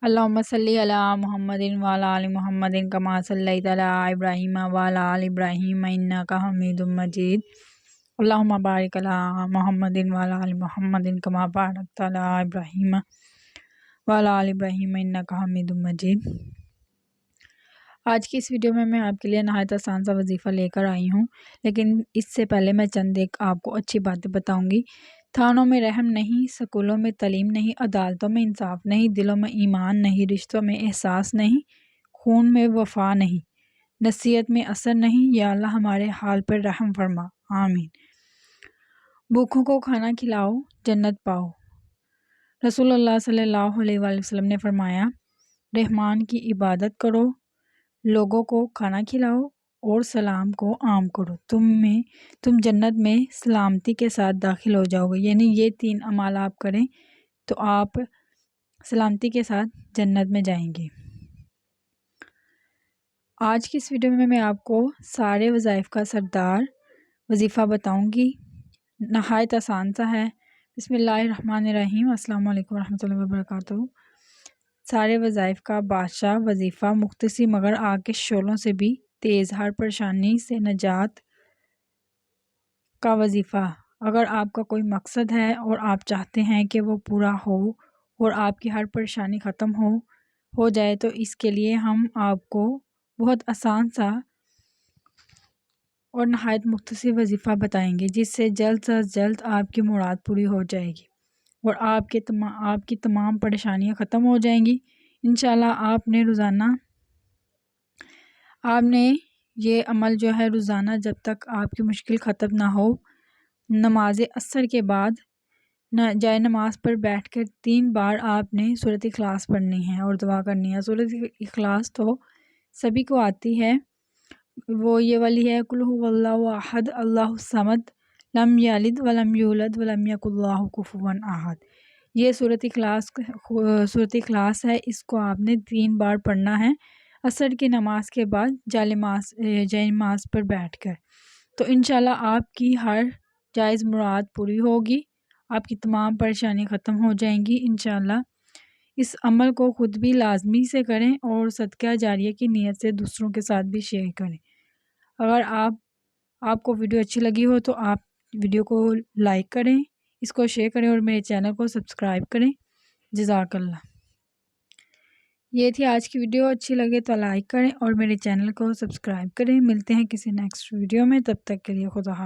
اللہم صلی علی محمد وعلی آل محمد کما صلیت علی ابراہیم وعلی آل ابراہیم انک حمید مجید۔ اللہم بارک علی محمد وعلی آل محمد کما بارکت علی ابراہیم وعلی آل ابراہیم انک حمید مجید۔ آج کی اس ویڈیو میں آپ کے لیے نہایت آسان سا وظیفہ لے کر آئی ہوں، لیکن اس سے پہلے میں چند ایک آپ کو اچھی باتیں بتاؤں گی۔ تھانوں میں رحم نہیں، سکولوں میں تعلیم نہیں، عدالتوں میں انصاف نہیں، دلوں میں ایمان نہیں، رشتوں میں احساس نہیں، خون میں وفا نہیں، نصیحت میں اثر نہیں۔ یا اللہ ہمارے حال پر رحم فرما، آمین۔ بھوکوں کو کھانا کھلاؤ، جنت پاؤ۔ رسول اللہ صلی اللہ علیہ وآلہ وسلم نے فرمایا، رحمان کی عبادت کرو، لوگوں کو کھانا کھلاؤ اور سلام کو عام کرو، تم جنت میں سلامتی کے ساتھ داخل ہو جاؤ گے۔ یعنی یہ 3 اعمال آپ کریں تو آپ سلامتی کے ساتھ جنت میں جائیں گے۔ آج کی اس ویڈیو میں آپ کو سارے وظائف کا سردار وظیفہ بتاؤں گی، نہایت آسان سا ہے۔ بسم اللہ الرحمن الرحیم۔ السلام علیکم ورحمۃ اللہ وبرکاتہ۔ سارے وظائف کا بادشاہ وظیفہ، مختصر مگر آگ کے شعلوں سے بھی تیز، ہر پریشانی سے نجات کا وظیفہ۔ اگر آپ کا کوئی مقصد ہے اور آپ چاہتے ہیں کہ وہ پورا ہو اور آپ کی ہر پریشانی ختم ہو جائے تو اس کے لیے ہم آپ کو بہت آسان سا اور نہایت مختصر وظیفہ بتائیں گے، جس سے جلد سے جلد آپ کی مراد پوری ہو جائے گی اور آپ کی تمام پریشانیاں ختم ہو جائیں گی۔ انشاءاللہ آپ نے یہ عمل جو ہے روزانہ، جب تک آپ کی مشکل ختم نہ ہو، نماز عصر کے بعد جائے نماز پر بیٹھ کر 3 بار آپ نے سورۃ اخلاص پڑھنی ہے اور دعا کرنی ہے۔ سورۃ اخلاص تو سبھی کو آتی ہے، وہ یہ والی ہے، قل هو اللہ احد اللہ الصمد لم یلد ولم یولد ولم یکن لہ کفوا احد۔ یہ سورۃ اخلاص ہے، اس کو آپ نے 3 بار پڑھنا ہے عصر کی نماز کے بعد جائے نماز پر بیٹھ کر۔ تو انشاءاللہ آپ کی ہر جائز مراد پوری ہوگی، آپ کی تمام پریشانی ختم ہو جائیں گی انشاءاللہ۔ اس عمل کو خود بھی لازمی سے کریں اور صدقہ جاریہ کی نیت سے دوسروں کے ساتھ بھی شیئر کریں۔ اگر آپ کو ویڈیو اچھی لگی ہو تو آپ ویڈیو کو لائک کریں، اس کو شیئر کریں اور میرے چینل کو سبسکرائب کریں۔ جزاک اللہ۔ یہ تھی آج کی ویڈیو، اچھی لگے تو لائک کریں اور میرے چینل کو سبسکرائب کریں۔ ملتے ہیں کسی نیکسٹ ویڈیو میں، تب تک کے لیے خدا حافظ۔